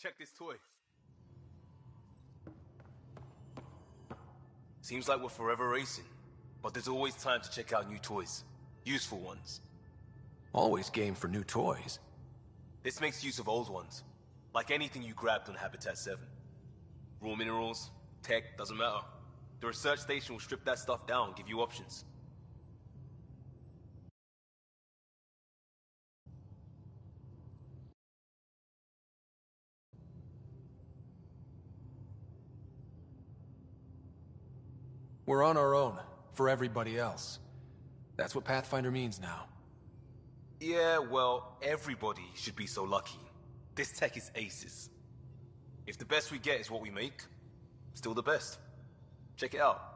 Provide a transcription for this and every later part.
Check this toy. Seems like we're forever racing, but there's always time to check out new toys. Useful ones. Always game for new toys. This makes use of old ones, like anything you grabbed on Habitat 7. Raw minerals, tech, doesn't matter. The research station will strip that stuff down and give you options. We're on our own, for everybody else. That's what Pathfinder means now. Yeah, well, everybody should be so lucky. This tech is aces. If the best we get is what we make, still the best. Check it out.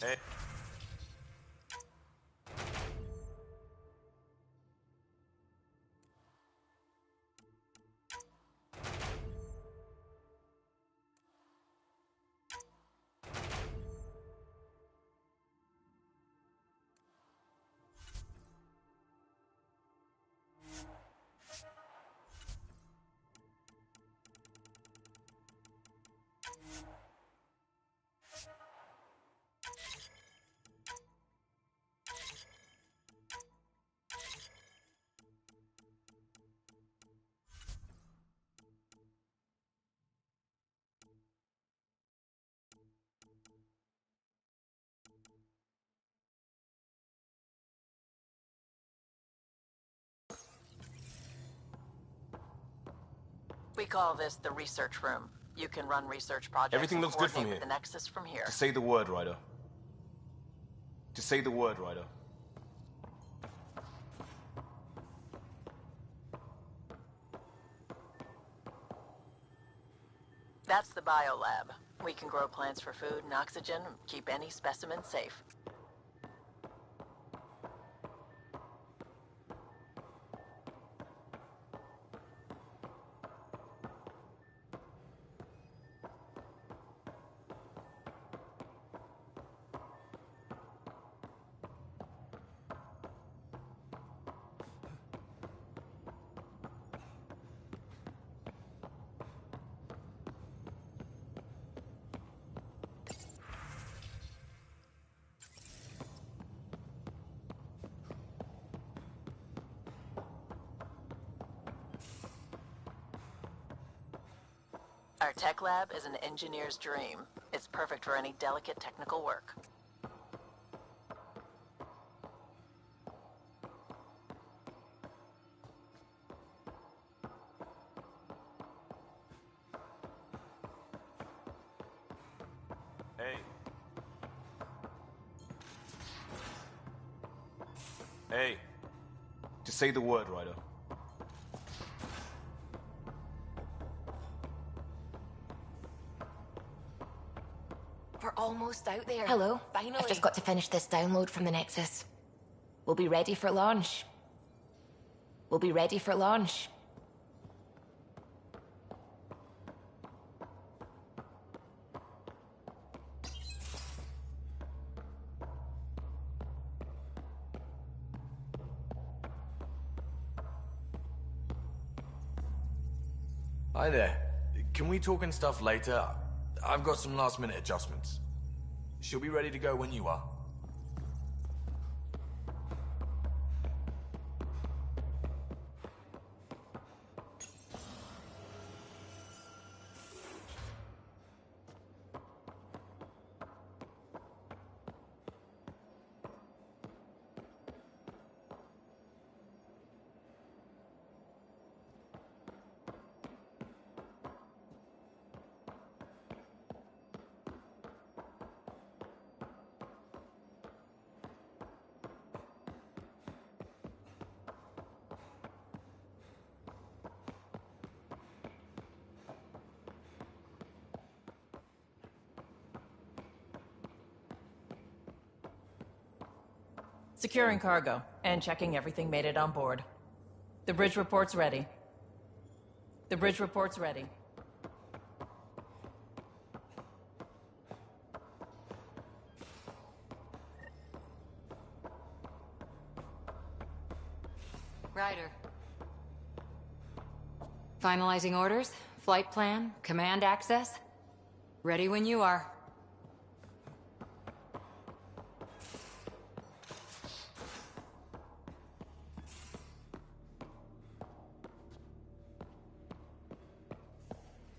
Hey. We call this the research room. You can run research projects. Everything looks good from coordinate here. with the Nexus from here. Just say the word, Ryder. Just say the word, Ryder. That's the biolab. We can grow plants for food and oxygen, keep any specimen safe. Our tech lab is an engineer's dream. It's perfect for any delicate technical work. Hey. Hey. Just say the word, Ryder. We're almost out there. Hello. Finally. I've just got to finish this download from the Nexus. We'll be ready for launch. We'll be ready for launch. Hi there. Can we talk and stuff later? I've got some last-minute adjustments. She'll be ready to go when you are. Securing cargo and checking everything made it on board. The bridge report's ready. The bridge report's ready. Ryder. Finalizing orders, flight plan, command access. Ready when you are.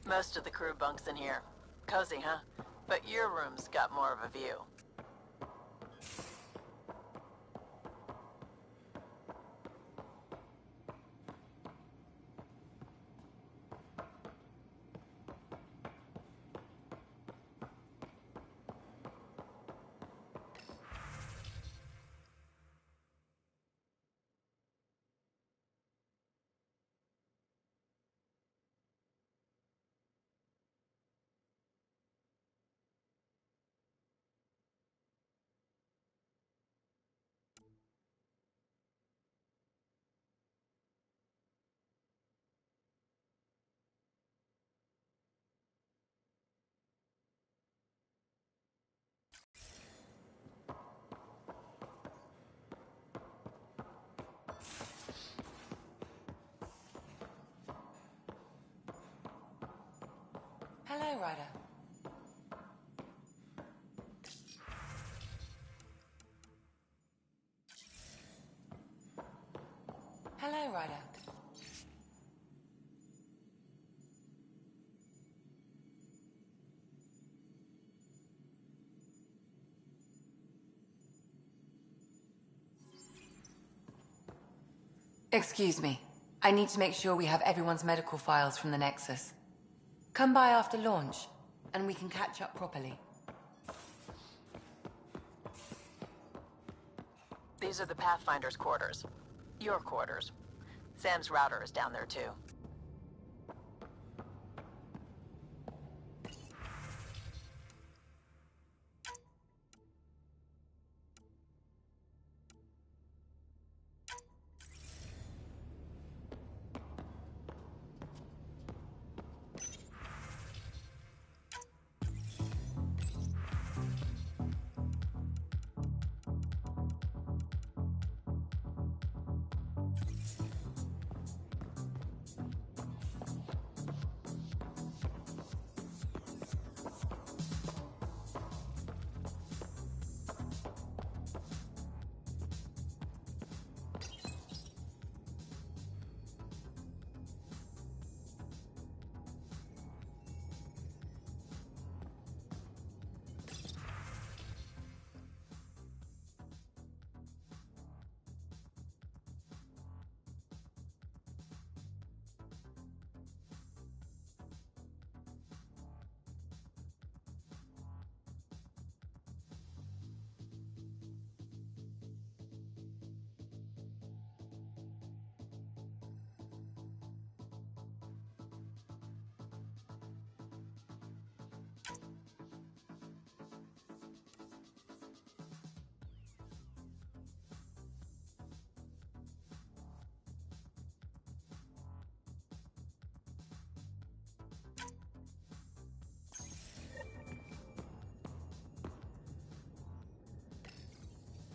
Most of the crew bunks in here. Cozy, huh? But your room's got more of a view. Hello, Ryder. Hello, Ryder. Excuse me. I need to make sure we have everyone's medical files from the Nexus. Come by after launch, and we can catch up properly. These are the Pathfinder's quarters. Your quarters. Sam's router is down there too.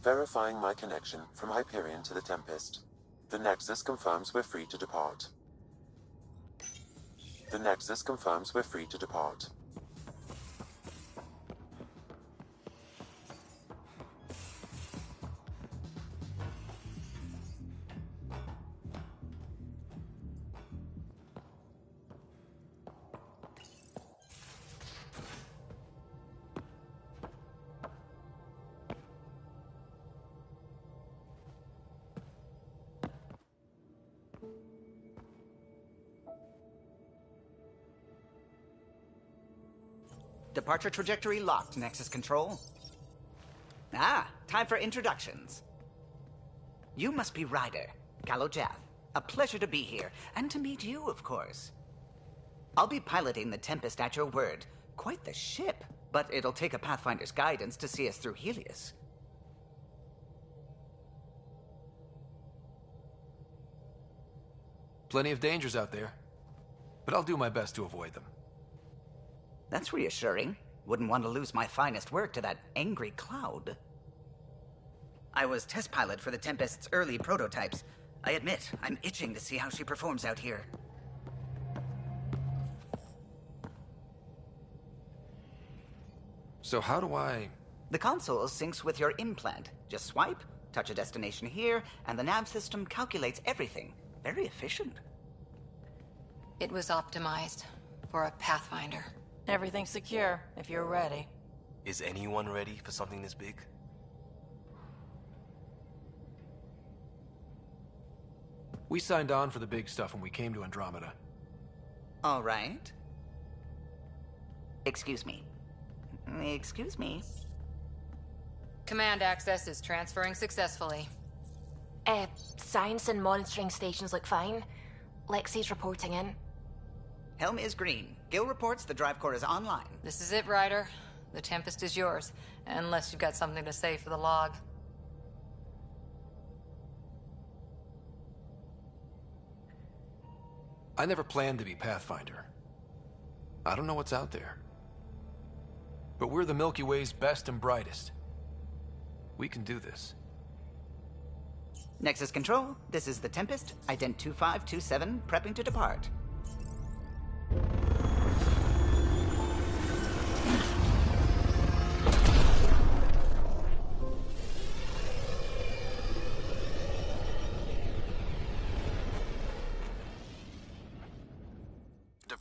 Verifying my connection from Hyperion to the Tempest. The Nexus confirms we're free to depart. The Nexus confirms we're free to depart. Departure trajectory locked, Nexus Control. Ah, time for introductions. You must be Ryder, Kalojath. A pleasure to be here, and to meet you, of course. I'll be piloting the Tempest at your word. Quite the ship, but it'll take a Pathfinder's guidance to see us through Helios. Plenty of dangers out there, but I'll do my best to avoid them. That's reassuring. Wouldn't want to lose my finest work to that angry cloud. I was test pilot for the Tempest's early prototypes. I admit, I'm itching to see how she performs out here. So how do I... The console syncs with your implant. Just swipe, touch a destination here, and the nav system calculates everything. Very efficient. It was optimized for a Pathfinder. Everything's secure, if you're ready. Is anyone ready for something this big? We signed on for the big stuff when we came to Andromeda. All right. Excuse me. Excuse me. Command access is transferring successfully. Science and monitoring stations look fine. Lexi's reporting in. Helm is green. Gil reports the drive core is online. This is it, Ryder. The Tempest is yours, unless you've got something to say for the log. I never planned to be Pathfinder. I don't know what's out there. But we're the Milky Way's best and brightest. We can do this. Nexus Control, this is the Tempest, ident 2527, prepping to depart.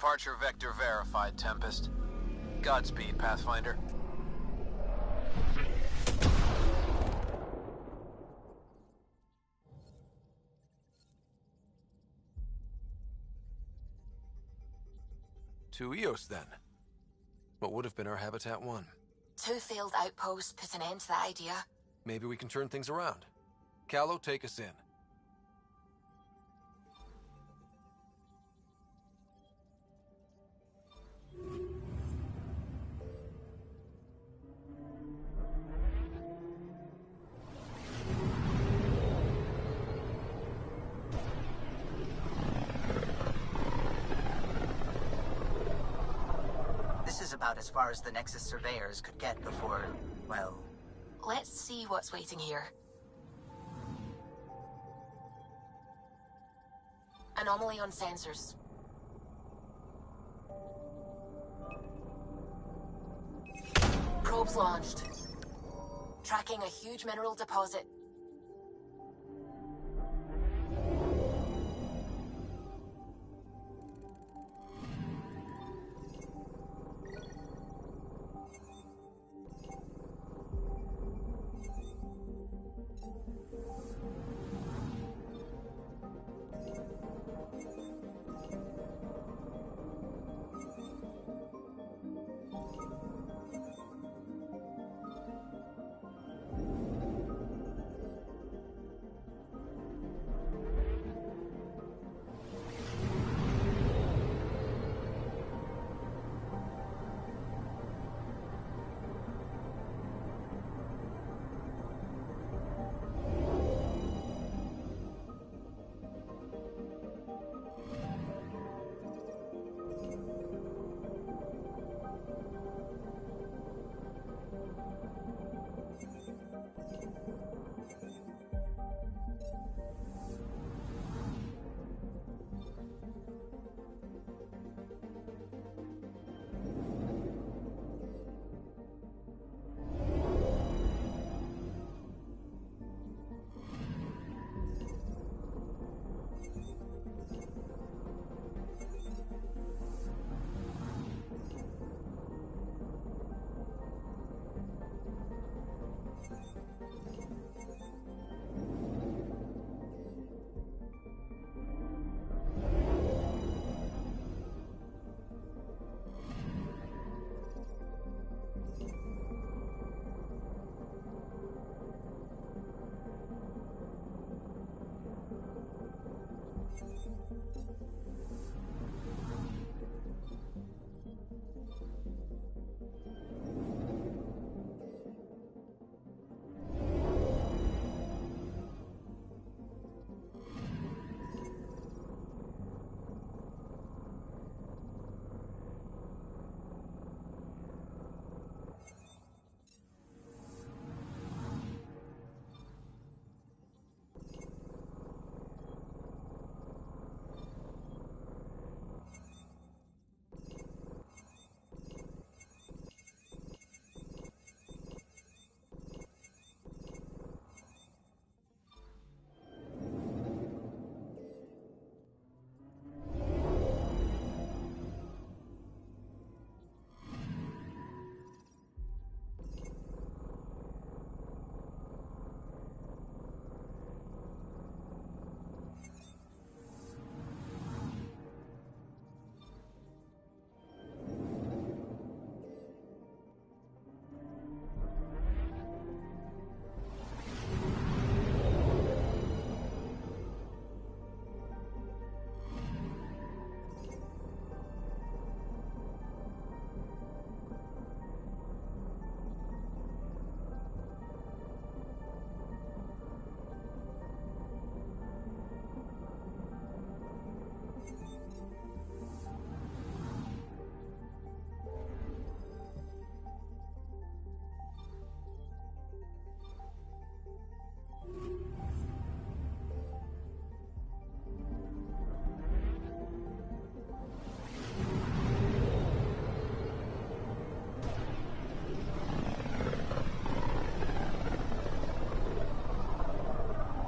Departure vector verified, Tempest. Godspeed, Pathfinder. Two Eos, then. What would have been our Habitat 1? 2 failed outposts put an end to that idea. Maybe we can turn things around. Callow, take us in. This is about as far as the Nexus surveyors could get before, well... Let's see what's waiting here. Anomaly on sensors. Probes launched. Tracking a huge mineral deposit.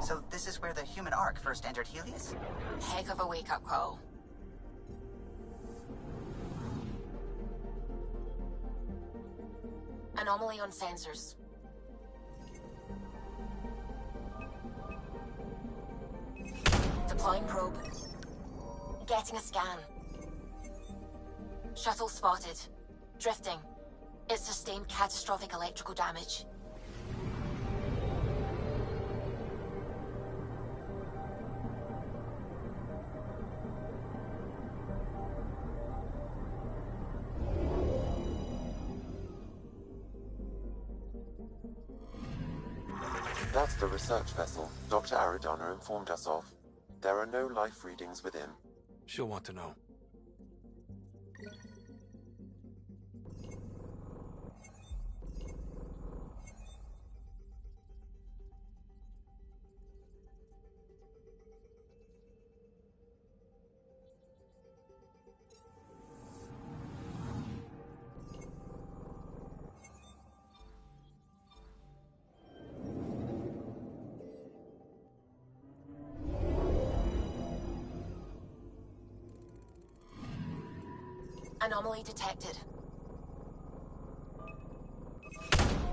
So this is where the human Ark first entered Helios? Heck of a wake-up call. Anomaly on sensors. Deploying probe. Getting a scan. Shuttle spotted. Drifting. It sustained catastrophic electrical damage. That's the research vessel Dr. Aridana informed us of. There are no life readings within. She'll want to know. Anomaly detected.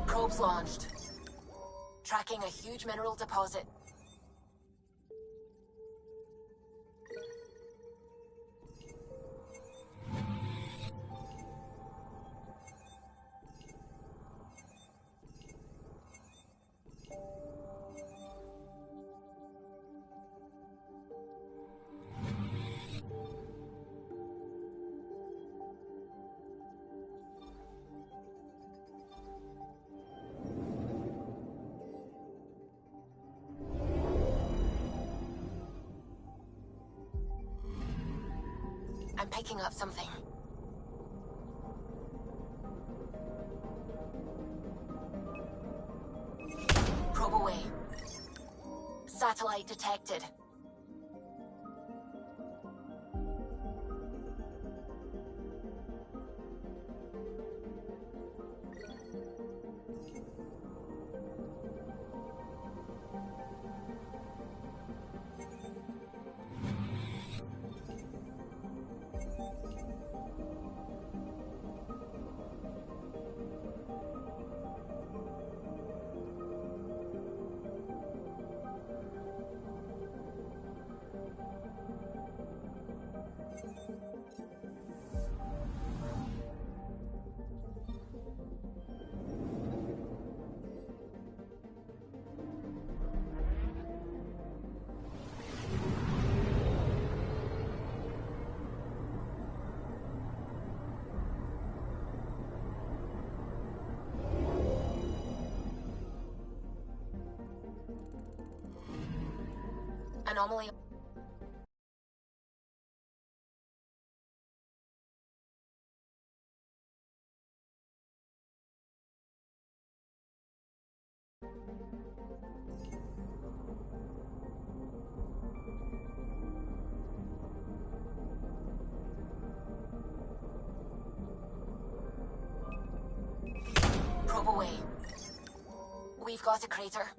Probes launched. Tracking a huge mineral deposit. I'm picking up something. Probe away. Satellite detected. Anomaly. Probe away. We've got a crater.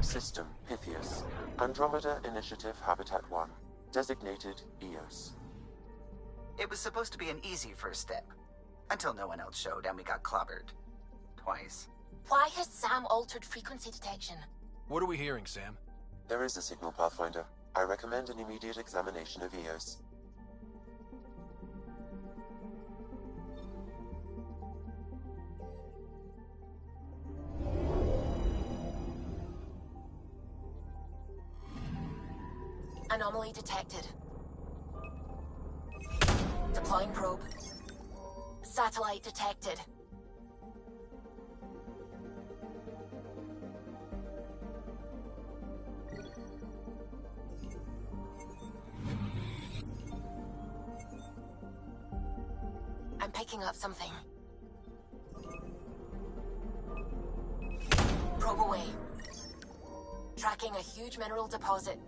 System Pythias. Andromeda Initiative Habitat 1. Designated EOS. It was supposed to be an easy first step. Until no one else showed and we got clobbered. Twice. Why has Sam altered frequency detection? What are we hearing, Sam? There is a signal, Pathfinder. I recommend an immediate examination of EOS. Anomaly detected. Deploying probe. Satellite detected. I'm picking up something. Probe away. Tracking a huge mineral deposit.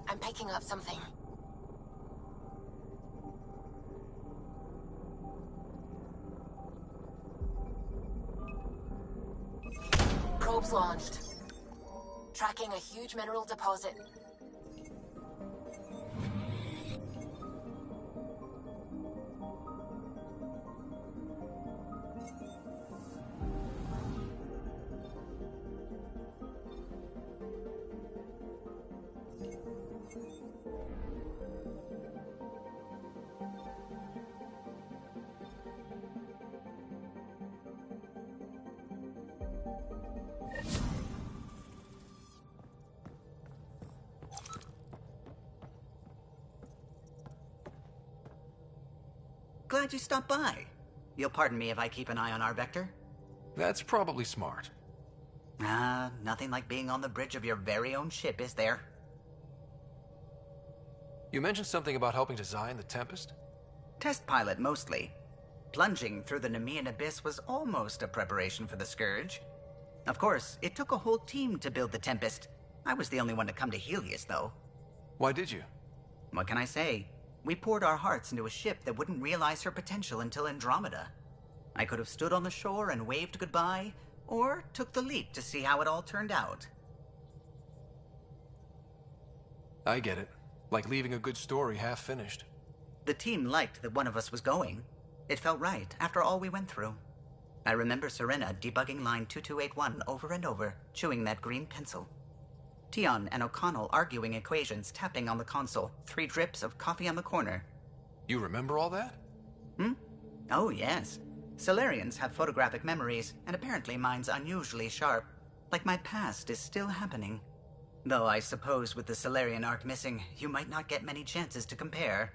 I'm picking up something. Probes launched. Tracking a huge mineral deposit. Glad you stopped by. You'll pardon me if I keep an eye on our vector? That's probably smart. Nothing like being on the bridge of your very own ship, is there? You mentioned something about helping design the Tempest? Test pilot, mostly. Plunging through the Nemean abyss was almost a preparation for the Scourge. Of course, it took a whole team to build the Tempest. I was the only one to come to Helios, though. Why did you? What can I say? We poured our hearts into a ship that wouldn't realize her potential until Andromeda. I could have stood on the shore and waved goodbye, or took the leap to see how it all turned out. I get it. Like leaving a good story half-finished. The team liked that one of us was going. It felt right, after all we went through. I remember Serena debugging line 2281 over and over, chewing that green pencil. Tion and O'Connell arguing equations, tapping on the console, 3 drips of coffee on the corner. You remember all that? Oh, yes. Solarians have photographic memories, and apparently mine's unusually sharp. Like my past is still happening. Though I suppose with the Solarian arc missing, you might not get many chances to compare.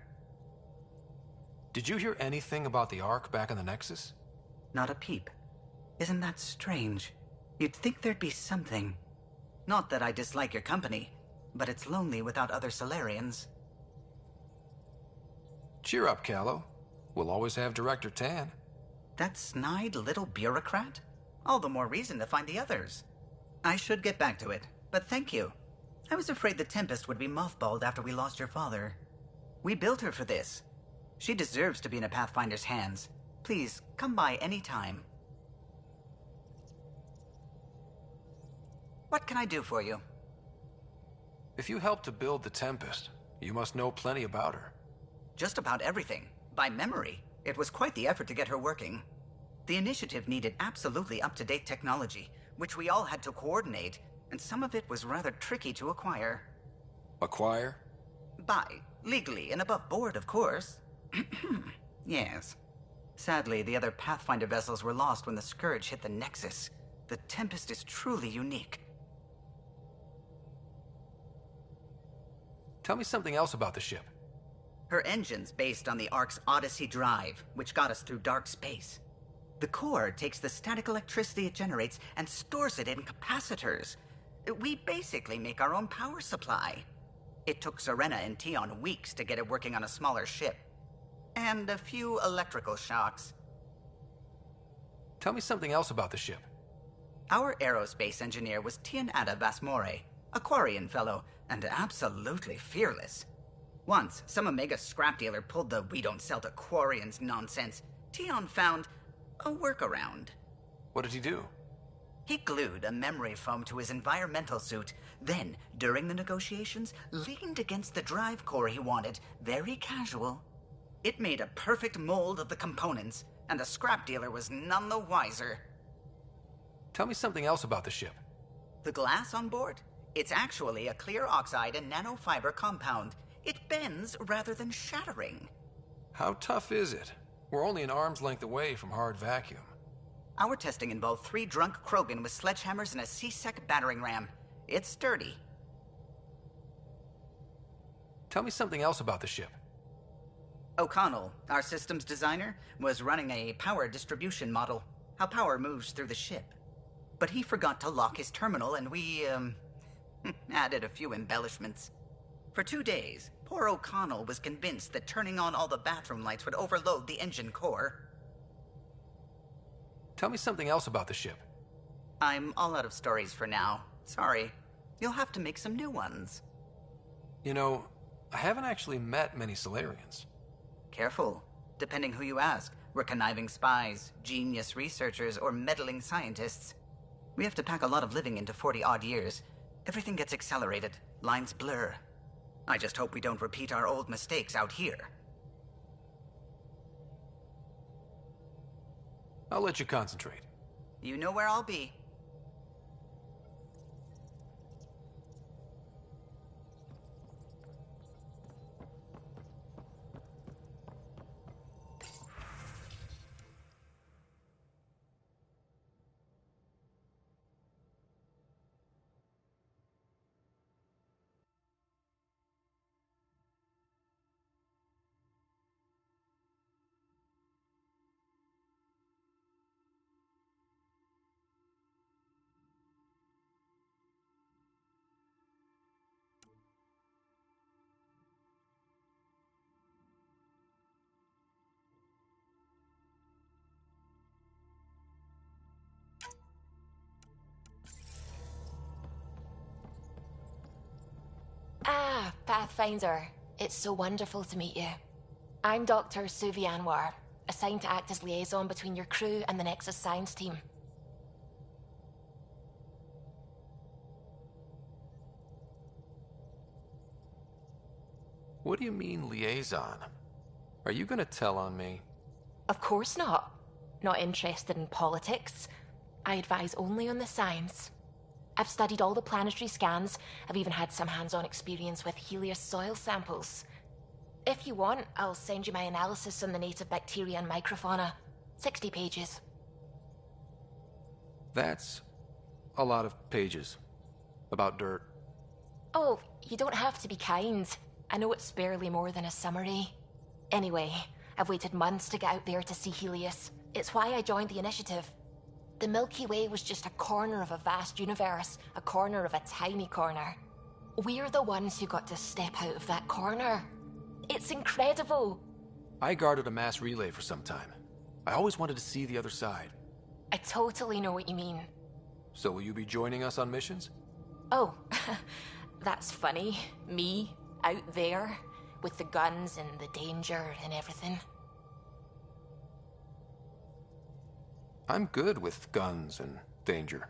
Did you hear anything about the Ark back in the Nexus? Not a peep. Isn't that strange? You'd think there'd be something. Not that I dislike your company, but it's lonely without other Solarians. Cheer up, Callow. We'll always have Director Tan. That snide little bureaucrat? All the more reason to find the others. I should get back to it, but thank you. I was afraid the Tempest would be mothballed after we lost your father. We built her for this. She deserves to be in a Pathfinder's hands. Please, come by any time. What can I do for you? If you helped to build the Tempest, you must know plenty about her. Just about everything. By memory. It was quite the effort to get her working. The initiative needed absolutely up-to-date technology, which we all had to coordinate, and some of it was rather tricky to acquire. Acquire? Buy. Legally and above board, of course. Yes. Sadly, the other Pathfinder vessels were lost when the Scourge hit the Nexus. The Tempest is truly unique. Tell me something else about the ship. Her engine's based on the Ark's Odyssey drive, which got us through dark space. The core takes the static electricity it generates and stores it in capacitors. We basically make our own power supply. It took Serena and Tion weeks to get it working on a smaller ship. And a few electrical shocks. Tell me something else about the ship. Our aerospace engineer was Tianada Vasmore, a Quarian fellow, and absolutely fearless. Once, some Omega scrap dealer pulled the "we don't sell to Quarians" nonsense. Tion found a workaround. What did he do? He glued a memory foam to his environmental suit, then, during the negotiations, leaned against the drive core he wanted, very casual. It made a perfect mold of the components, and the scrap dealer was none the wiser. Tell me something else about the ship. The glass on board? It's actually a clear oxide and nanofiber compound. It bends rather than shattering. How tough is it? We're only an arm's length away from hard vacuum. Our testing involved 3 drunk Krogan with sledgehammers and a C-Sec battering ram. It's sturdy. Tell me something else about the ship. O'Connell, our systems designer, was running a power distribution model, how power moves through the ship. But he forgot to lock his terminal, and we, added a few embellishments. For 2 days, poor O'Connell was convinced that turning on all the bathroom lights would overload the engine core. Tell me something else about the ship. I'm all out of stories for now. Sorry. You'll have to make some new ones. You know, I haven't actually met many Solarians. Careful. Depending who you ask, we're conniving spies, genius researchers, or meddling scientists. We have to pack a lot of living into 40-odd years. Everything gets accelerated. Lines blur. I just hope we don't repeat our old mistakes out here. I'll let you concentrate. You know where I'll be. Ah, Pathfinder. It's so wonderful to meet you. I'm Dr. Suvi Anwar, assigned to act as liaison between your crew and the Nexus science team. What do you mean, liaison? Are you gonna tell on me? Of course not. Not interested in politics. I advise only on the science. I've studied all the planetary scans. I've even had some hands-on experience with Helios soil samples. If you want, I'll send you my analysis on the native bacteria and microfauna. 60 pages. That's a lot of pages. About dirt. Oh, you don't have to be kind. I know it's barely more than a summary. Anyway, I've waited months to get out there to see Helios. It's why I joined the initiative. The Milky Way was just a corner of a vast universe, a corner of a tiny corner. We're the ones who got to step out of that corner. It's incredible. I guarded a mass relay for some time. I always wanted to see the other side. I totally know what you mean. So will you be joining us on missions? Oh, That's funny. Me, out there, with the guns and the danger and everything. I'm good with guns and danger.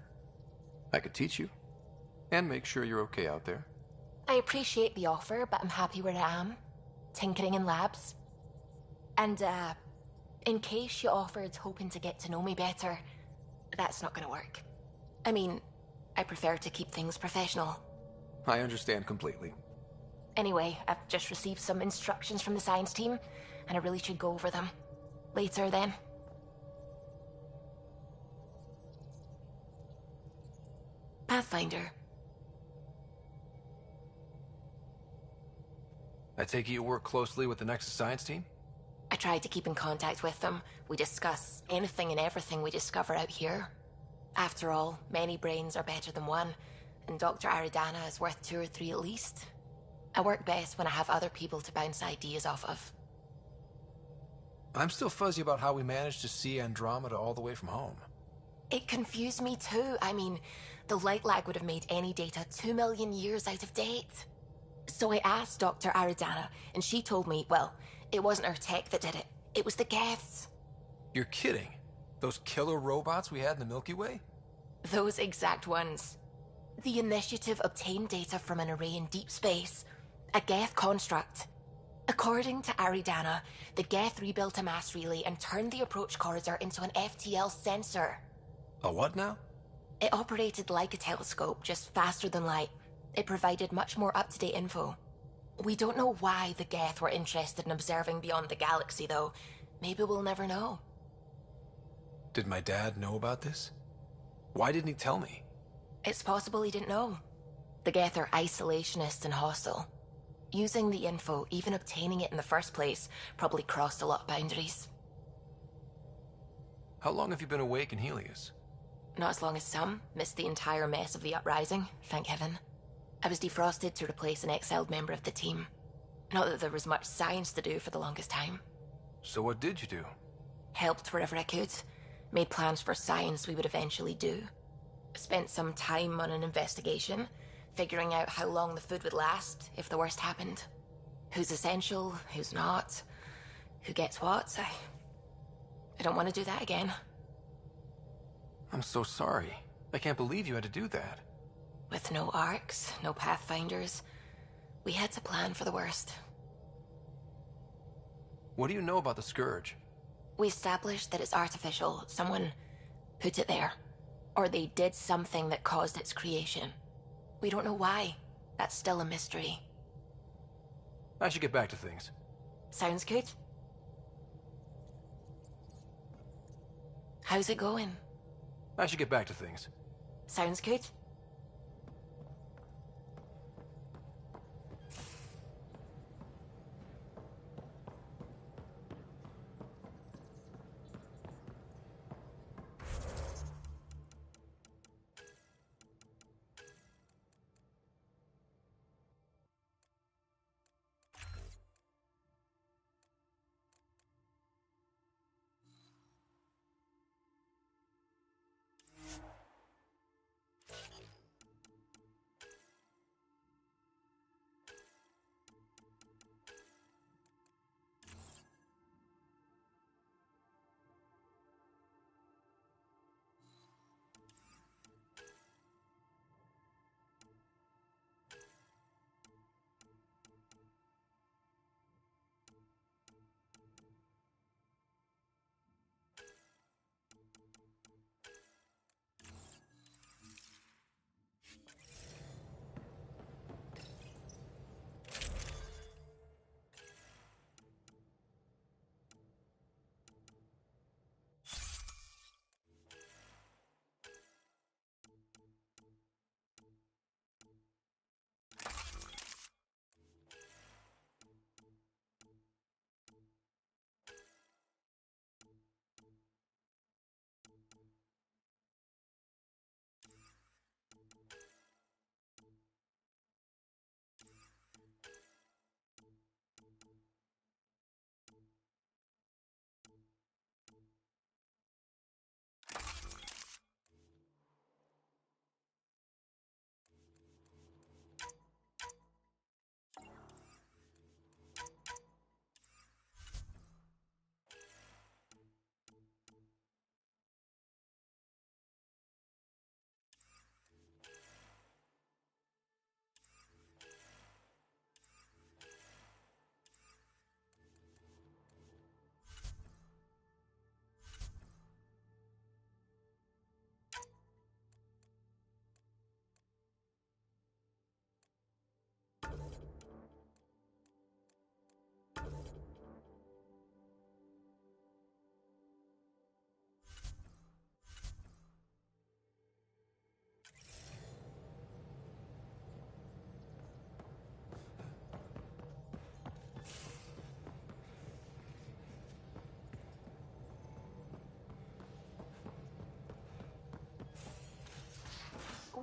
I could teach you, and make sure you're okay out there. I appreciate the offer, but I'm happy where I am. Tinkering in labs. And, in case you offered hoping to get to know me better, that's not gonna work. I mean, I prefer to keep things professional. I understand completely. Anyway, I've just received some instructions from the science team, and I really should go over them. Later, then. Pathfinder. I take it you work closely with the Nexus science team? I try to keep in contact with them. We discuss anything and everything we discover out here. After all, many brains are better than one, and Dr. Aridana is worth 2 or 3 at least. I work best when I have other people to bounce ideas off of. I'm still fuzzy about how we managed to see Andromeda all the way from home. It confused me too. I mean, the light lag would have made any data 2 million years out of date. So I asked Dr. Aridana, and she told me, well, it wasn't her tech that did it. It was the Geths. You're kidding. Those killer robots we had in the Milky Way? Those exact ones. The Initiative obtained data from an array in deep space, a Geth construct. According to Aridana, the Geth rebuilt a mass relay and turned the approach corridor into an FTL sensor. A what now? It operated like a telescope, just faster than light. It provided much more up-to-date info. We don't know why the Geth were interested in observing beyond the galaxy, though. Maybe we'll never know. Did my dad know about this? Why didn't he tell me? It's possible he didn't know. The Geth are isolationist and hostile. Using the info, even obtaining it in the first place, probably crossed a lot of boundaries. How long have you been awake in Helios? Not as long as some. Missed the entire mess of the uprising, thank heaven. I was defrosted to replace an exiled member of the team. Not that there was much science to do for the longest time. So what did you do? Helped wherever I could. Made plans for science we would eventually do. Spent some time on an investigation, figuring out how long the food would last if the worst happened. Who's essential, who's not, who gets what. I don't want to do that again. I'm so sorry. I can't believe you had to do that. With no arcs, no pathfinders, we had to plan for the worst. What do you know about the Scourge? We established that it's artificial. Someone put it there. Or they did something that caused its creation. We don't know why. That's still a mystery. I should get back to things. Sounds good. How's it going? I should get back to things. Sounds good.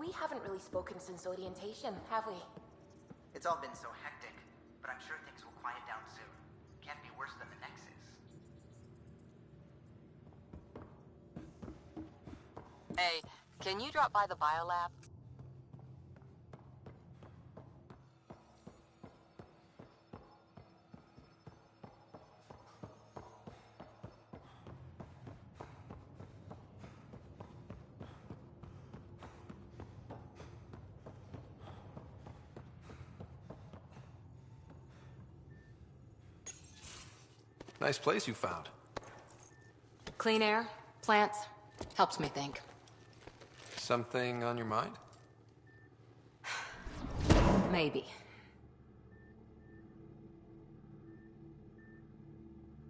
we haven't really spoken since orientation, have we? It's all been so hectic, but I'm sure things will quiet down soon. Can't be worse than the Nexus. Hey, can you drop by the biolab? Nice place you found. Clean air, plants, helps me think. Something on your mind? Maybe.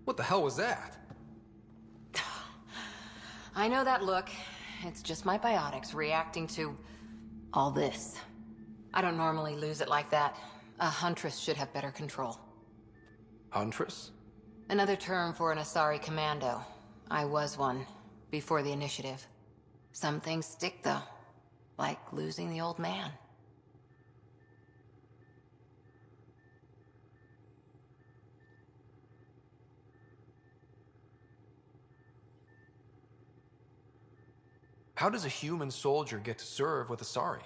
What the hell was that? I know that look. It's just my biotics reacting to all this. I don't normally lose it like that. A huntress should have better control. Huntress? Another term for an Asari commando. I was one, before the initiative. Some things stick, though. Like losing the old man. How does a human soldier get to serve with Asari?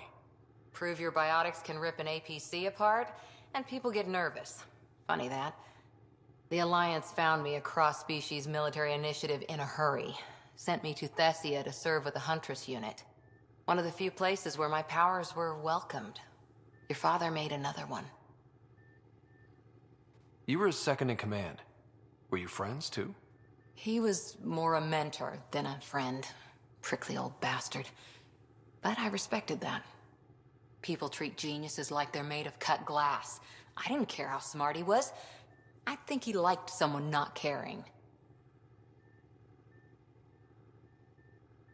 Prove your biotics can rip an APC apart, and people get nervous. Funny that. The Alliance found me a cross-species military initiative in a hurry. Sent me to Thessia to serve with the Huntress unit. One of the few places where my powers were welcomed. Your father made another one. You were his second in command. Were you friends, too? He was more a mentor than a friend. Prickly old bastard. But I respected that. People treat geniuses like they're made of cut glass. I didn't care how smart he was. I think he liked someone not caring.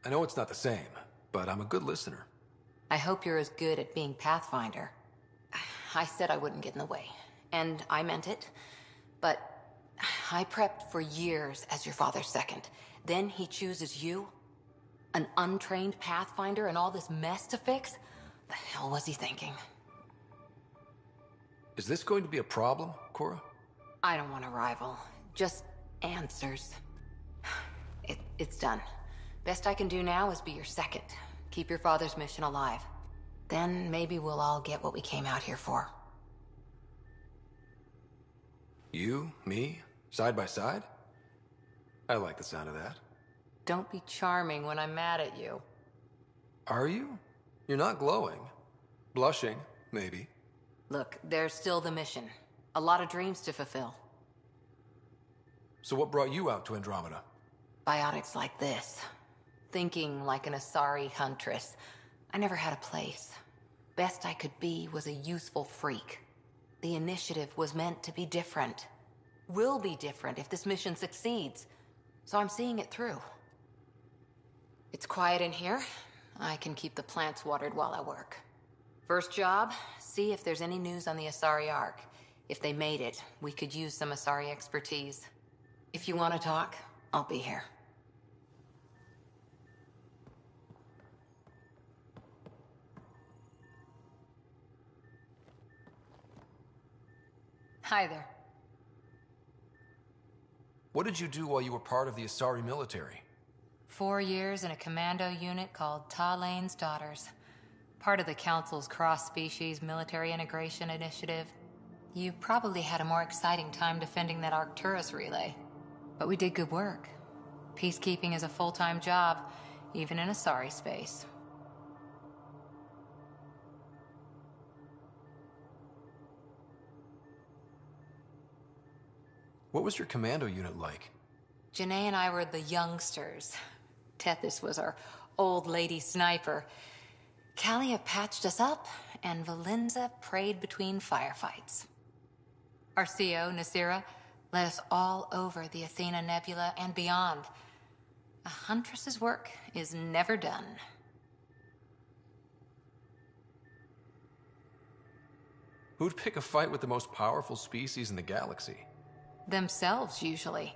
I know it's not the same, but I'm a good listener. I hope you're as good at being Pathfinder. I said I wouldn't get in the way, and I meant it. But I prepped for years as your father's second. Then he chooses you? An untrained Pathfinder and all this mess to fix? The hell was he thinking? Is this going to be a problem, Cora? I don't want a rival. Just answers. It's done. Best I can do now is be your second. Keep your father's mission alive. Then maybe we'll all get what we came out here for. You, me, side by side? I like the sound of that. Don't be charming when I'm mad at you. Are you? You're not glowing. Blushing, maybe. Look, there's still the mission. A lot of dreams to fulfill. So what brought you out to Andromeda? Biotics like this. Thinking like an Asari huntress. I never had a place. Best I could be was a useful freak. The initiative was meant to be different. Will be different if this mission succeeds. So I'm seeing it through. It's quiet in here. I can keep the plants watered while I work. First job, see if there's any news on the Asari Ark. If they made it, we could use some Asari expertise. If you want to talk, I'll be here. Hi there. What did you do while you were part of the Asari military? 4 years in a commando unit called Talane's Daughters. Part of the Council's cross-species military integration initiative. You probably had a more exciting time defending that Arcturus relay. But we did good work. Peacekeeping is a full-time job, even in Asari space. What was your commando unit like? Janae and I were the youngsters. Tethys was our old lady sniper. Kalia patched us up, and Valenza prayed between firefights. Our CO, Nasira, led us all over the Athena Nebula and beyond. A huntress's work is never done. Who'd pick a fight with the most powerful species in the galaxy? Themselves, usually.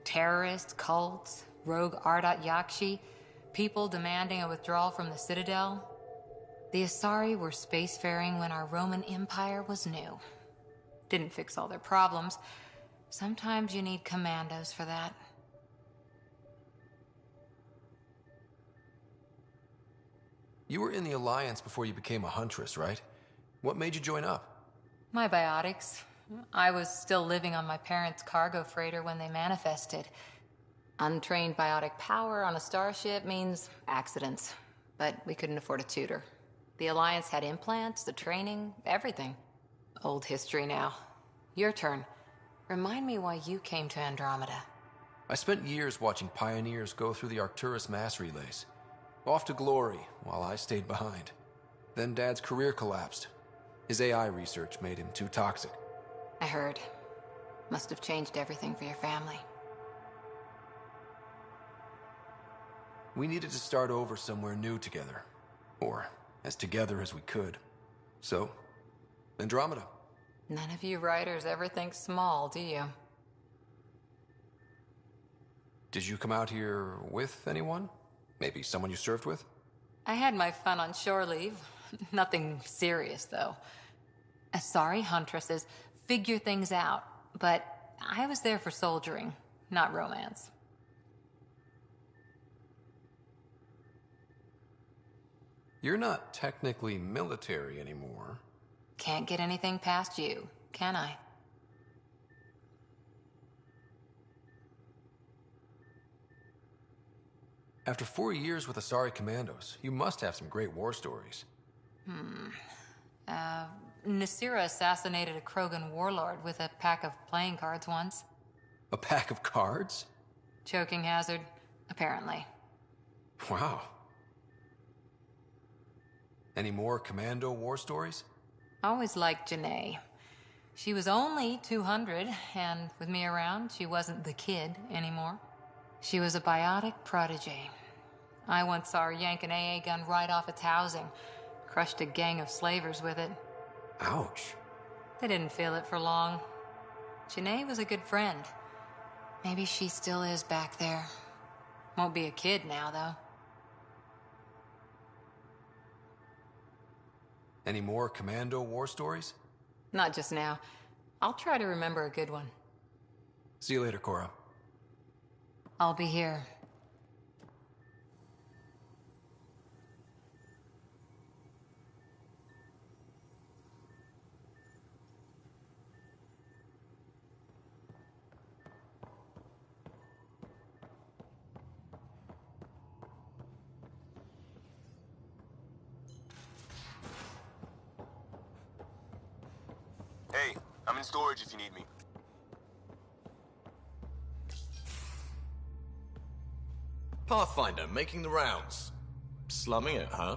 Terrorists, cults, rogue Ardat Yakshi, people demanding a withdrawal from the Citadel. The Asari were spacefaring when our Roman Empire was new. Didn't fix all their problems. Sometimes you need commandos for that. You were in the Alliance before you became a Huntress, right? What made you join up? My biotics. I was still living on my parents' cargo freighter when they manifested. Untrained biotic power on a starship means accidents. But we couldn't afford a tutor. The Alliance had implants, the training, everything. Old history now. Your turn. Remind me why you came to Andromeda. I spent years watching pioneers go through the Arcturus mass relays. Off to glory, while I stayed behind. Then Dad's career collapsed. His AI research made him too toxic. I heard. Must have changed everything for your family. We needed to start over somewhere new together. Or as together as we could. So, Andromeda. None of you writers ever think small, do you? Did you come out here with anyone? Maybe someone you served with? I had my fun on shore leave. Nothing serious, though. Asari Huntresses figure things out, but I was there for soldiering, not romance. You're not technically military anymore. Can't get anything past you, can I? After 4 years with Asari Commandos, you must have some great war stories. Nasira assassinated a Krogan warlord with a pack of playing cards once. A pack of cards? Choking hazard, apparently. Wow. Any more Commando war stories? Always liked Janae. She was only 200, and with me around, she wasn't the kid anymore. She was a biotic protege. I once saw her yank an AA gun right off its housing. Crushed a gang of slavers with it. Ouch. They didn't feel it for long. Janae was a good friend. Maybe she still is back there. Won't be a kid now, though. Any more Commando war stories? Not just now. I'll try to remember a good one. See you later, Cora. I'll be here. Hey, I'm in storage if you need me. Pathfinder, making the rounds. Slumming it, huh?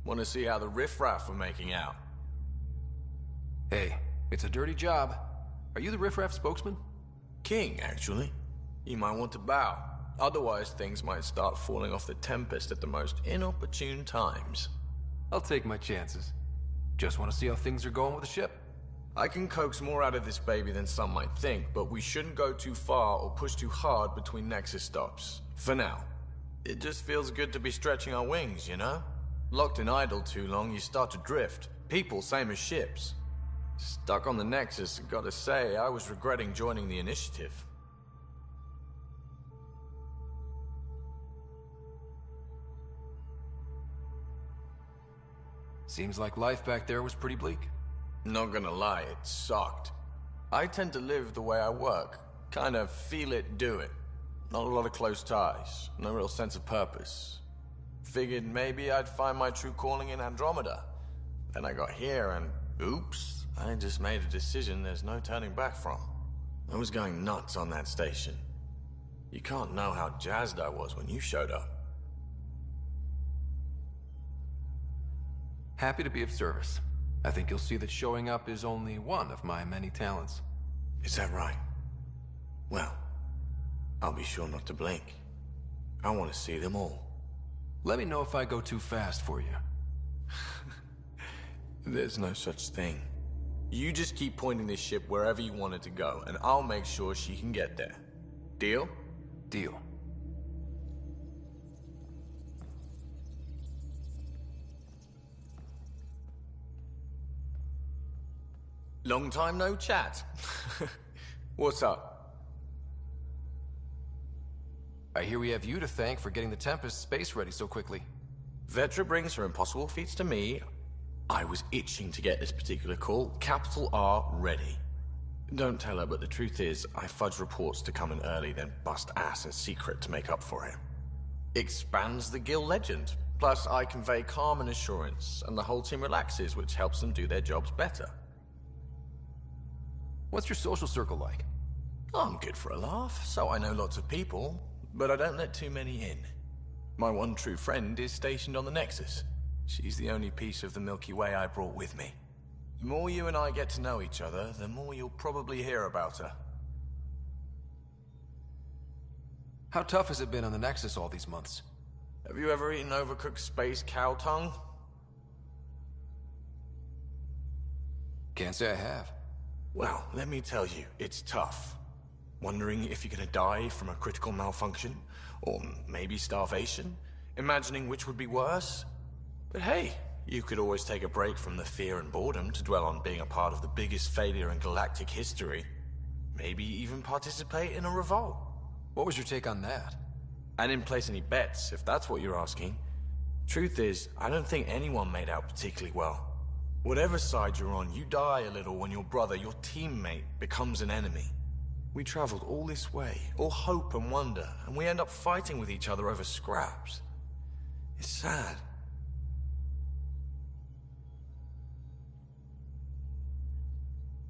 Want to see how the riffraff are making out? Hey, it's a dirty job. Are you the riffraff spokesman? King, actually. You might want to bow. Otherwise, things might start falling off the Tempest at the most inopportune times. I'll take my chances. Just want to see how things are going with the ship. I can coax more out of this baby than some might think, but we shouldn't go too far or push too hard between Nexus stops. For now. It just feels good to be stretching our wings, you know? Locked in idle too long, you start to drift. People, same as ships. Stuck on the Nexus, gotta say, I was regretting joining the Initiative. Seems like life back there was pretty bleak. Not gonna lie, it sucked. I tend to live the way I work. Kind of feel it, do it. Not a lot of close ties, no real sense of purpose. Figured maybe I'd find my true calling in Andromeda. Then I got here and, oops, I just made a decision there's no turning back from. I was going nuts on that station. You can't know how jazzed I was when you showed up. Happy to be of service. I think you'll see that showing up is only one of my many talents. Is that right? Well, I'll be sure not to blink. I want to see them all. Let me know if I go too fast for you. There's no such thing. You just keep pointing this ship wherever you want it to go, and I'll make sure she can get there. Deal? Deal. Long time no chat. What's up? I hear we have you to thank for getting the Tempest space ready so quickly. Vetra brings her impossible feats to me. I was itching to get this particular call. Capital R ready. Don't tell her, but the truth is, I fudge reports to come in early, then bust ass in secret to make up for it. Expands the guild legend. Plus, I convey calm and assurance, and the whole team relaxes, which helps them do their jobs better. What's your social circle like? I'm good for a laugh, so I know lots of people, but I don't let too many in. My one true friend is stationed on the Nexus. She's the only piece of the Milky Way I brought with me. The more you and I get to know each other, the more you'll probably hear about her. How tough has it been on the Nexus all these months? Have you ever eaten overcooked space cow tongue? Can't say I have. Well, let me tell you, it's tough. Wondering if you're gonna die from a critical malfunction, or maybe starvation, imagining which would be worse. But hey, you could always take a break from the fear and boredom to dwell on being a part of the biggest failure in galactic history. Maybe even participate in a revolt. What was your take on that? I didn't place any bets, if that's what you're asking. Truth is, I don't think anyone made out particularly well. Whatever side you're on, you die a little when your brother, your teammate, becomes an enemy. We traveled all this way, all hope and wonder, and we end up fighting with each other over scraps. It's sad.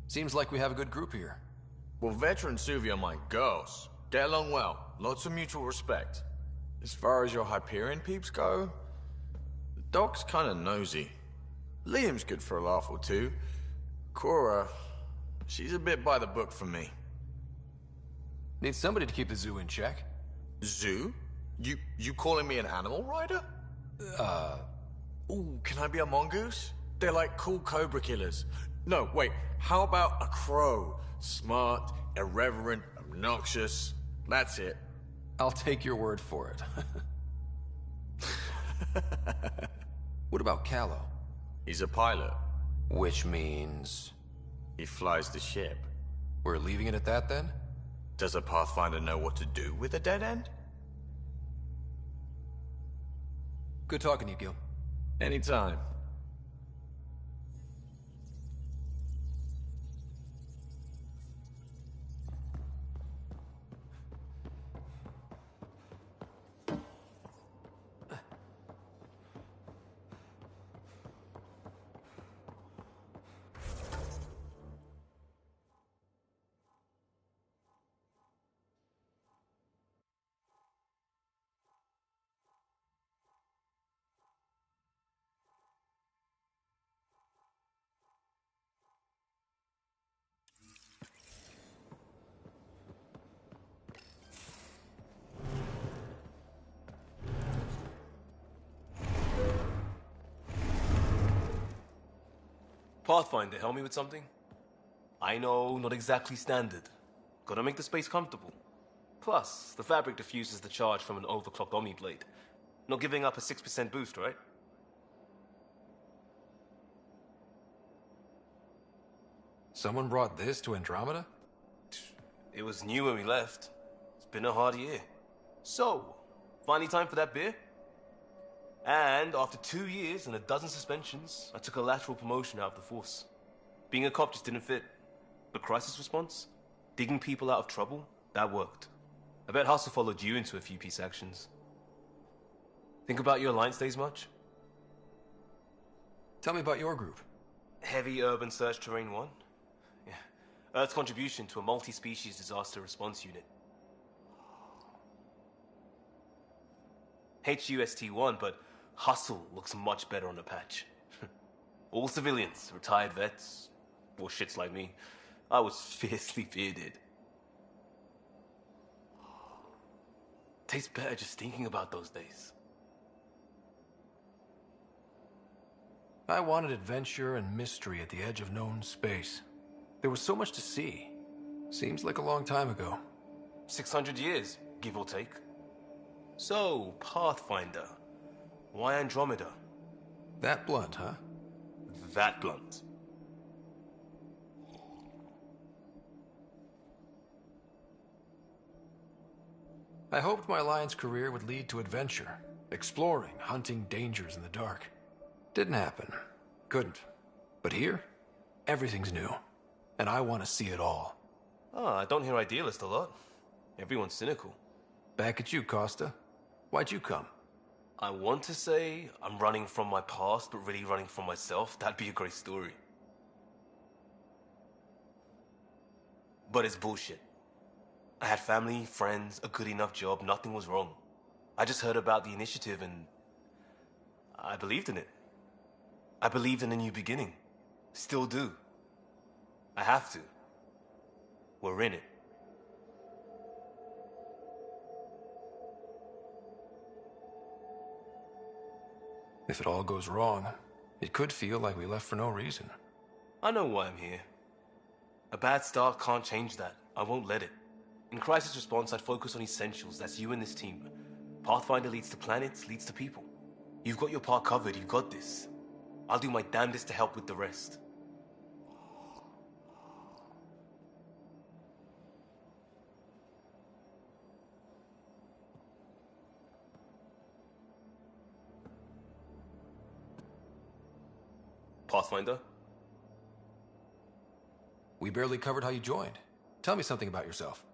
Seems like we have a good group here. Well, Vetra and Suvi are my girls. Get along well. Lots of mutual respect. As far as your Hyperion peeps go, the doc's kinda nosy. Liam's good for a laugh or two. Cora, she's a bit by the book for me. Need somebody to keep the zoo in check. Zoo? You calling me an animal rider? Ooh, can I be a mongoose? They're like cool cobra killers. No, wait, how about a crow? Smart, irreverent, obnoxious. That's it. I'll take your word for it. What about Callow? He's a pilot. Which means... He flies the ship. We're leaving it at that, then? Does a Pathfinder know what to do with a dead end? Good talking to you, Gil. Anytime. Pathfinder, help me with something? I know, not exactly standard. Gotta make the space comfortable. Plus, the fabric diffuses the charge from an overclocked Omni blade. Not giving up a 6% boost, right? Someone brought this to Andromeda? It was new when we left. It's been a hard year. So, finally time for that beer? And after 2 years and a dozen suspensions, I took a lateral promotion out of the force. Being a cop just didn't fit. But crisis response? Digging people out of trouble? That worked. I bet Hustle followed you into a few peace actions. Think about your Alliance days much? Tell me about your group. Heavy Urban Search Terrain 1? Yeah. Earth's contribution to a multi-species disaster response unit. HUST-1, but Hustle looks much better on the patch. All civilians, retired vets, or shits like me. I was fiercely bearded. Tastes better just thinking about those days. I wanted adventure and mystery at the edge of known space. There was so much to see. Seems like a long time ago. 600 years, give or take. So, Pathfinder. Why Andromeda? That blunt, huh? That blunt. I hoped my Alliance career would lead to adventure, exploring, hunting dangers in the dark. Didn't happen. Couldn't. But here, everything's new. And I want to see it all. Oh, I don't hear idealist a lot. Everyone's cynical. Back at you, Costa. Why'd you come? I want to say I'm running from my past, but really running from myself. That'd be a great story. But it's bullshit. I had family, friends, a good enough job, nothing was wrong. I just heard about the initiative and I believed in it. I believed in a new beginning. Still do. I have to. We're in it. If it all goes wrong, it could feel like we left for no reason. I know why I'm here. A bad start can't change that. I won't let it. In crisis response, I'd focus on essentials. That's you and this team. Pathfinder leads to planets, leads to people. You've got your part covered. You've got this. I'll do my damnedest to help with the rest. Pathfinder? We barely covered how you joined. Tell me something about yourself.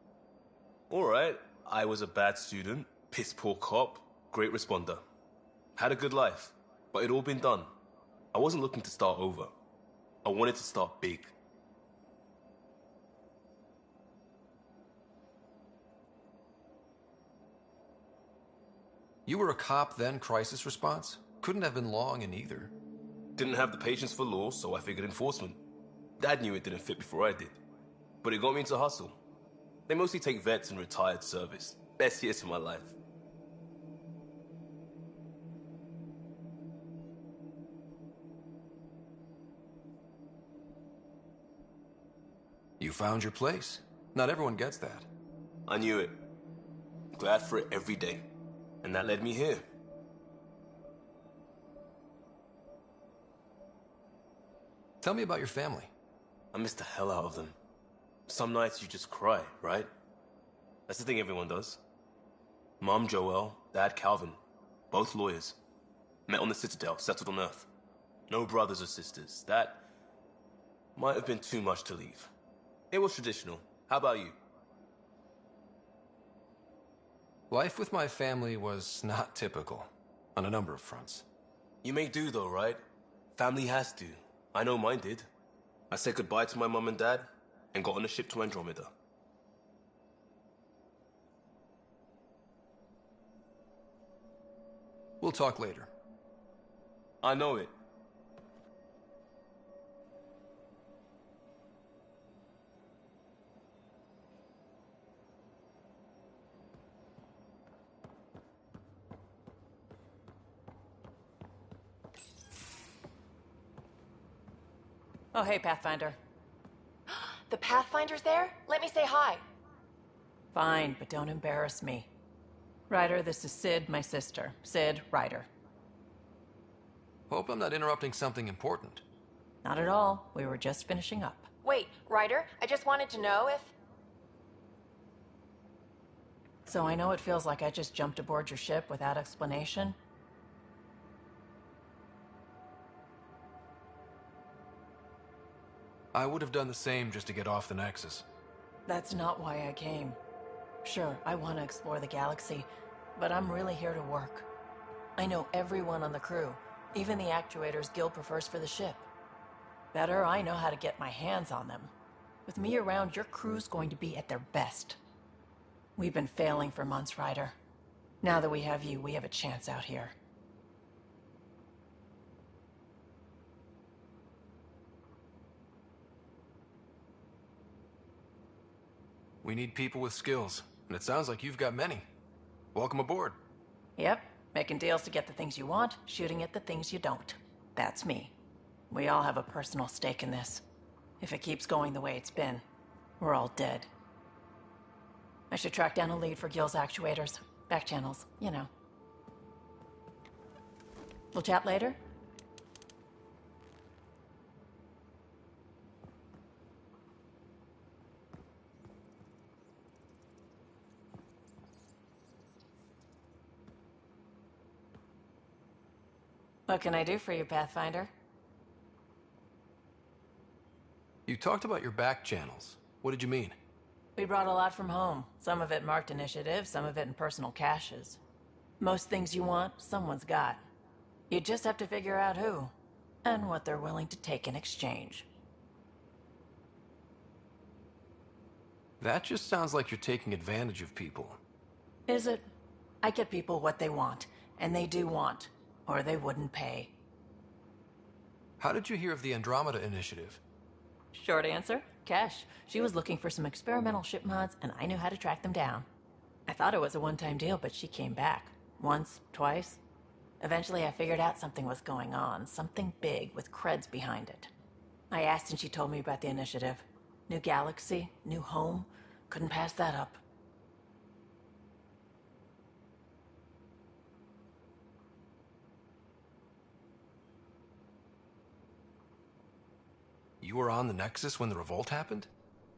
Alright, I was a bad student, piss poor cop, great responder. Had a good life, but it'd all been done. I wasn't looking to start over. I wanted to start big. You were a cop, then crisis response? Couldn't have been long in either. Didn't have the patience for law, so I figured enforcement. Dad knew it didn't fit before I did. But it got me into hustle. They mostly take vets and retired service. Best years of my life. You found your place. Not everyone gets that. I knew it. Glad for it every day. And that led me here. Tell me about your family. I miss the hell out of them. Some nights you just cry, right? That's the thing everyone does. Mom Joelle, Dad Calvin. Both lawyers. Met on the Citadel, settled on Earth. No brothers or sisters. That might have been too much to leave. It was traditional. How about you? Life with my family was not typical, on a number of fronts. You may do though, right? Family has to. I know mine did. I said goodbye to my mom and dad, and got on a ship to Andromeda. We'll talk later. I know it. Oh, hey, Pathfinder. The Pathfinder's there? Let me say hi. Fine, but don't embarrass me. Ryder, this is Sid, my sister. Sid, Ryder. Hope I'm not interrupting something important. Not at all. We were just finishing up. Wait, Ryder, I just wanted to know if... So I know it feels like I just jumped aboard your ship without explanation. I would have done the same just to get off the Nexus. That's not why I came. Sure, I want to explore the galaxy, but I'm really here to work. I know everyone on the crew, even the actuators Gil prefers for the ship. Better, I know how to get my hands on them. With me around, your crew's going to be at their best. We've been failing for months, Ryder. Now that we have you, we have a chance out here. We need people with skills, and it sounds like you've got many. Welcome aboard. Yep, making deals to get the things you want, shooting at the things you don't. That's me. We all have a personal stake in this. If it keeps going the way it's been, we're all dead. I should track down a lead for Gil's actuators. Back channels, you know. We'll chat later? What can I do for you, Pathfinder? You talked about your back channels. What did you mean? We brought a lot from home. Some of it marked initiative, some of it in personal caches. Most things you want, someone's got. You just have to figure out who, and what they're willing to take in exchange. That just sounds like you're taking advantage of people. Is it? I get people what they want, and they do want, or they wouldn't pay. How did you hear of the Andromeda initiative? Short answer, Kesh. She was looking for some experimental ship mods, and I knew how to track them down. I thought it was a one-time deal, but she came back. Once, twice. Eventually I figured out something was going on, something big with creds behind it. I asked and she told me about the initiative. New galaxy, new home. Couldn't pass that up. You were on the Nexus when the revolt happened?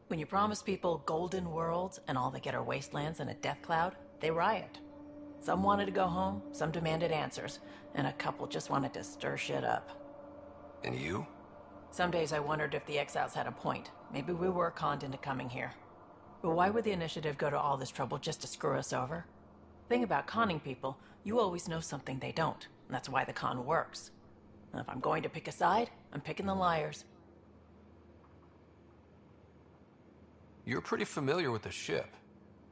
When you promise people golden worlds and all they get are wastelands and a death cloud, they riot. Some wanted to go home, some demanded answers, and a couple just wanted to stir shit up. And you? Some days I wondered if the exiles had a point. Maybe we were conned into coming here. But why would the initiative go to all this trouble just to screw us over? Thing about conning people, you always know something they don't. And that's why the con works. And if I'm going to pick a side, I'm picking the liars. You're pretty familiar with the ship.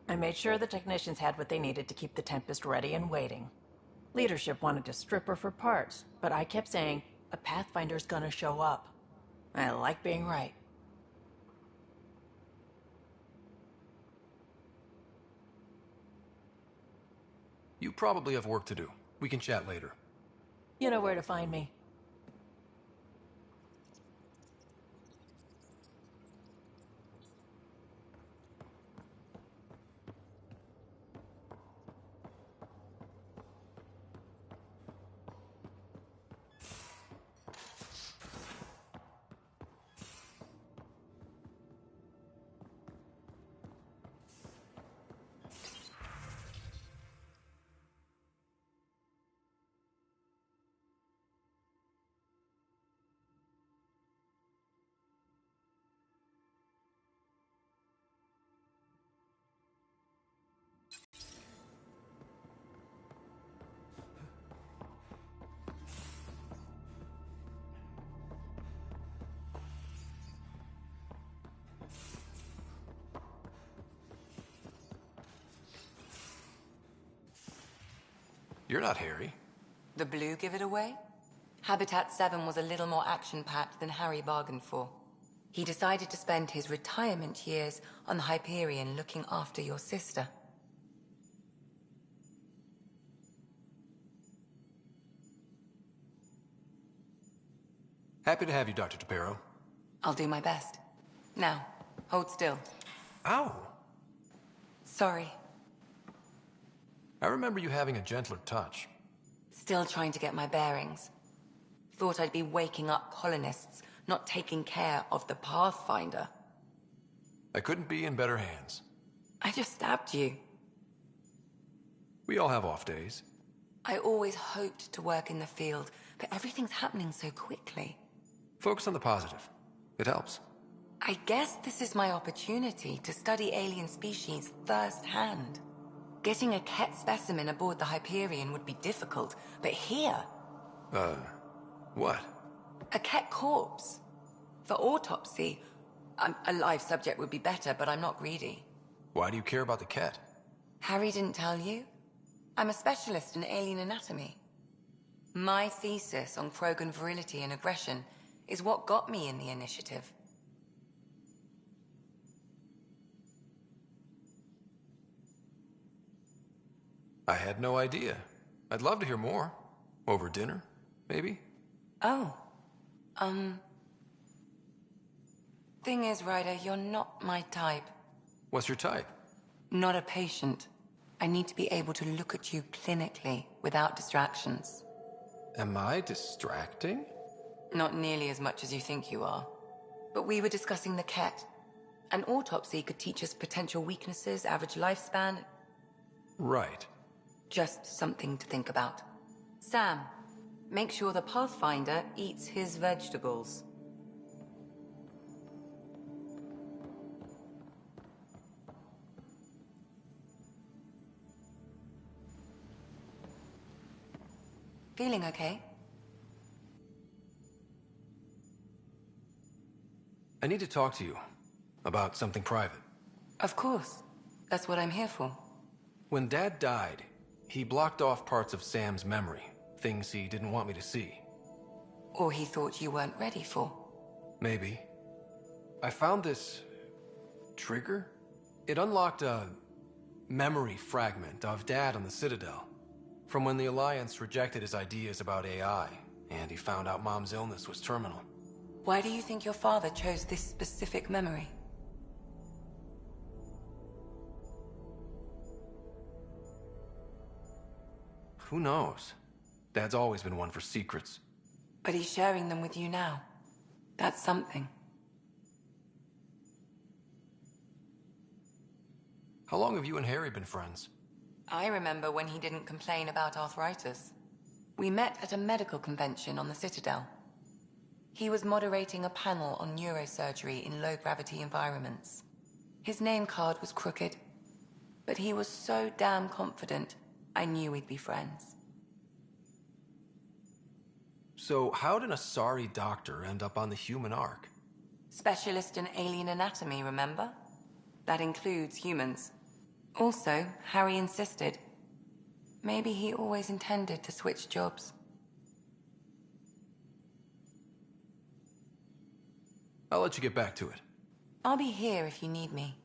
I made sure the technicians had what they needed to keep the Tempest ready and waiting. Leadership wanted to strip her for parts, but I kept saying, a Pathfinder's gonna show up. I like being right. You probably have work to do. We can chat later. You know where to find me. You're not Harry. The blue give it away? Habitat 7 was a little more action-packed than Harry bargained for. He decided to spend his retirement years on the Hyperion looking after your sister. Happy to have you, Dr. Tapero. I'll do my best. Now, hold still. Ow! Sorry. I remember you having a gentler touch. Still trying to get my bearings. Thought I'd be waking up colonists, not taking care of the Pathfinder. I couldn't be in better hands. I just stabbed you. We all have off days. I always hoped to work in the field, but everything's happening so quickly. Focus on the positive. It helps. I guess this is my opportunity to study alien species firsthand. Getting a Ket specimen aboard the Hyperion would be difficult, but here... What? A Ket corpse. For autopsy, a live subject would be better, but I'm not greedy. Why do you care about the cat? Harry didn't tell you? I'm a specialist in alien anatomy. My thesis on Krogan virility and aggression is what got me in the initiative. I had no idea. I'd love to hear more. Over dinner, maybe? Oh. Thing is, Ryder, you're not my type. What's your type? Not a patient. I need to be able to look at you clinically, without distractions. Am I distracting? Not nearly as much as you think you are. But we were discussing the Ket. An autopsy could teach us potential weaknesses, average lifespan. Right. Just something to think about. Sam, Make sure the Pathfinder eats his vegetables. Feeling okay? I need to talk to you about something private. Of course. That's what I'm here for. When Dad died, he blocked off parts of Sam's memory, things he didn't want me to see. Or he thought you weren't ready for. Maybe. I found this trigger. It unlocked a memory fragment of Dad on the Citadel, from when the Alliance rejected his ideas about AI, and he found out Mom's illness was terminal. Why do you think your father chose this specific memory? Who knows? Dad's always been one for secrets. But he's sharing them with you now. That's something. How long have you and Harry been friends? I remember when he didn't complain about arthritis. We met at a medical convention on the Citadel. He was moderating a panel on neurosurgery in low-gravity environments. His name card was crooked, but he was so damn confident, I knew we'd be friends. So how did a sorry doctor end up on the human Ark? Specialist in alien anatomy, remember? That includes humans. Also, Harry insisted. Maybe he always intended to switch jobs. I'll let you get back to it. I'll be here if you need me.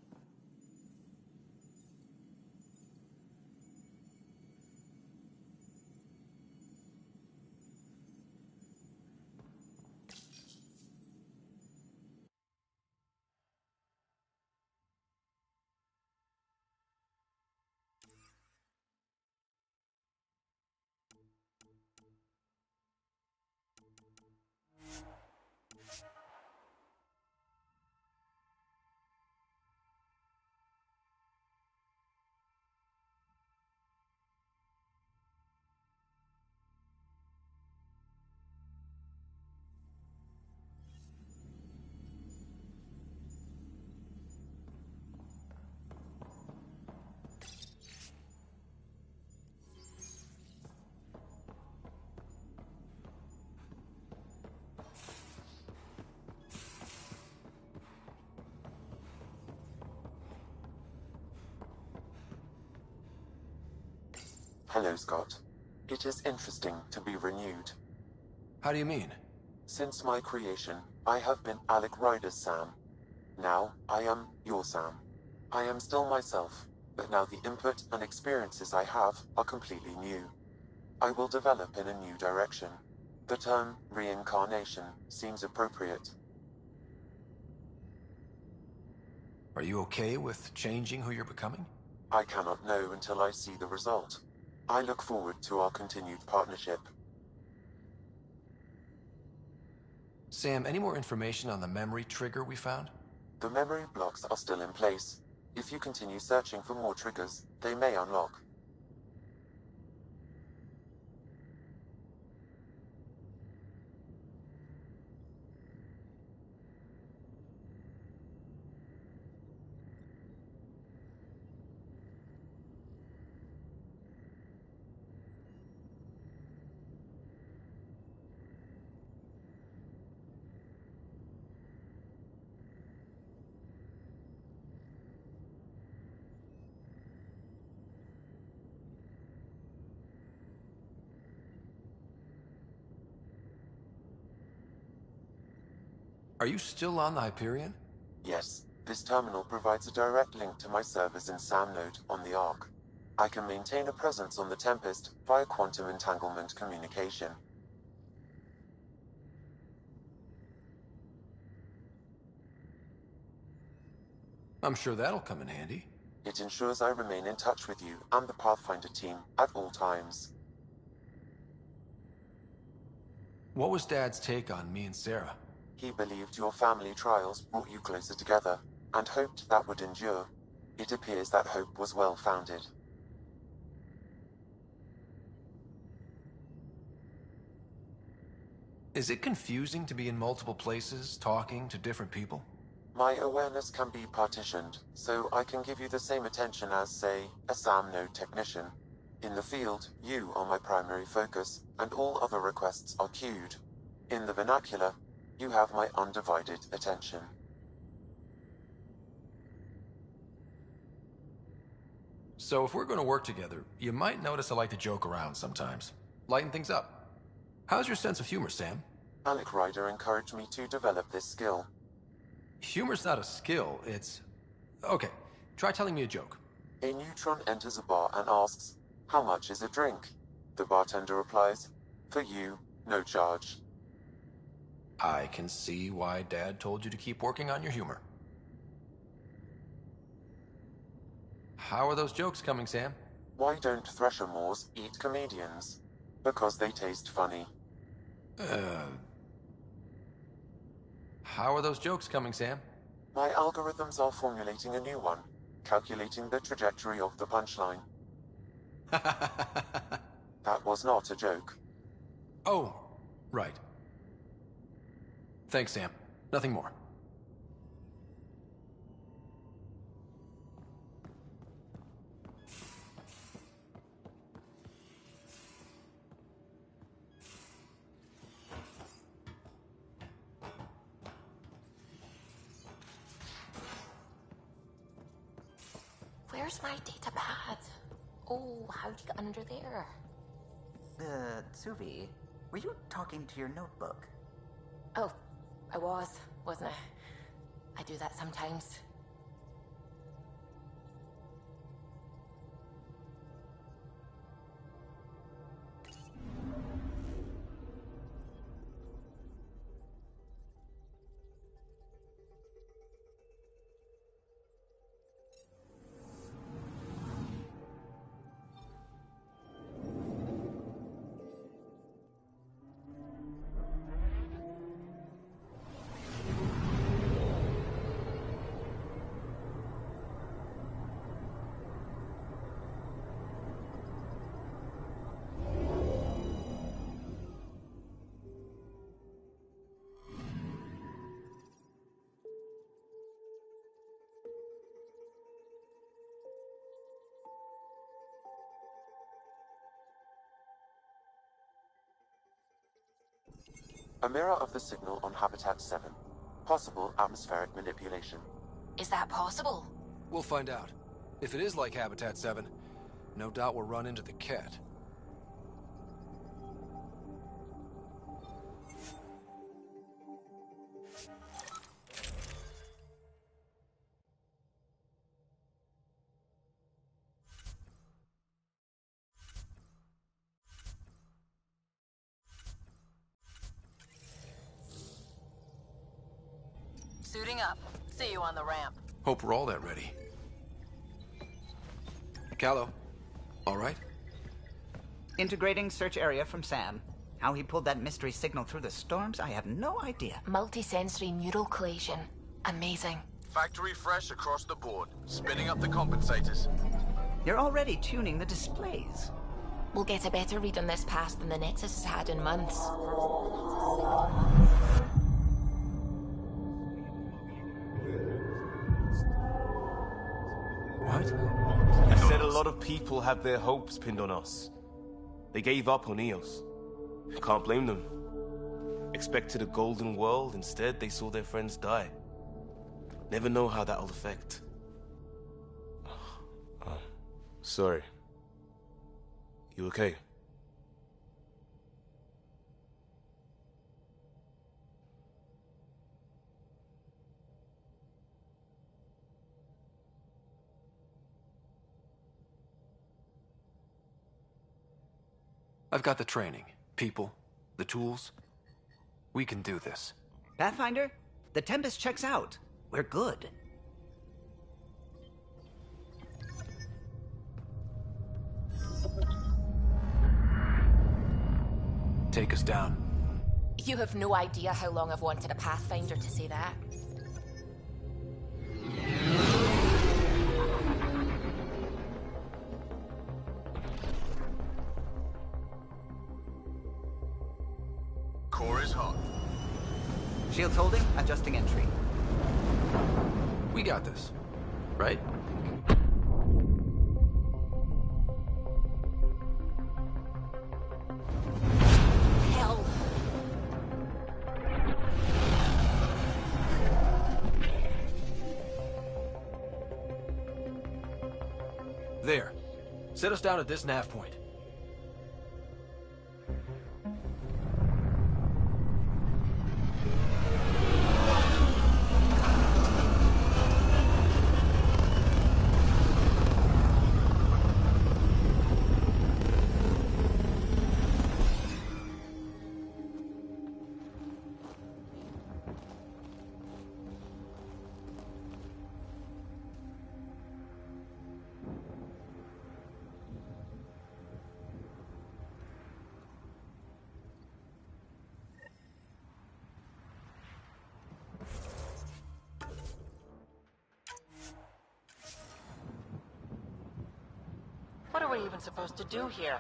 Hello, Scott. It is interesting to be renewed. How do you mean? Since my creation, I have been Alec Ryder's Sam. Now, I am your Sam. I am still myself, but now the input and experiences I have are completely new. I will develop in a new direction. The term reincarnation seems appropriate. Are you okay with changing who you're becoming? I cannot know until I see the result. I look forward to our continued partnership. Sam, any more information on the memory trigger we found? The memory blocks are still in place. If you continue searching for more triggers, they may unlock. Are you still on the Hyperion? Yes, this terminal provides a direct link to my servers in SamNode on the Ark. I can maintain a presence on the Tempest via quantum entanglement communication. I'm sure that'll come in handy. It ensures I remain in touch with you and the Pathfinder team at all times. What was Dad's take on me and Sarah? He believed your family trials brought you closer together, and hoped that would endure. It appears that hope was well-founded. Is it confusing to be in multiple places, talking to different people? My awareness can be partitioned, so I can give you the same attention as, say, a SAM node technician. In the field, you are my primary focus, and all other requests are queued. In the vernacular, you have my undivided attention. So if we're going to work together, you might notice I like to joke around sometimes. Lighten things up. How's your sense of humor, Sam? Alec Ryder encouraged me to develop this skill. Humor's not a skill, it's... Okay, try telling me a joke. A neutron enters a bar and asks, "How much is a drink?" The bartender replies, "For you, no charge." I can see why Dad told you to keep working on your humor. How are those jokes coming, Sam? Why don't Thresher Moors eat comedians? Because they taste funny. How are those jokes coming, Sam? My algorithms are formulating a new one, calculating the trajectory of the punchline. That was not a joke. Oh, right. Thanks, Sam. Nothing more. Where's my data pad? Oh, how'd you get under there? Suvi, were you talking to your notebook? Oh, I wasn't I? I do that sometimes. A mirror of the signal on Habitat 7. Possible atmospheric manipulation. Is that possible? We'll find out. If it is like Habitat 7, no doubt we'll run into the cat. Suiting up. See you on the ramp. Hope we're all that ready. Callow, all right? Integrating search area from Sam. How he pulled that mystery signal through the storms, I have no idea. Multisensory neural collation. Amazing. Factory fresh across the board. Spinning up the compensators. You're already tuning the displays. We'll get a better read on this pass than the Nexus has had in months. What? I said a lot of people have their hopes pinned on us. They gave up on Eos. Can't blame them. Expected a golden world, instead they saw their friends die. Never know how that'll affect. Sorry. You okay? I've got the training, people, the tools. We can do this. Pathfinder, the Tempest checks out. We're good. Take us down. You have no idea how long I've wanted a Pathfinder to say that. core is hot. Shields holding, adjusting entry. We got this, right? Hell. There. Set us down at this nav point. What are we even supposed to do here?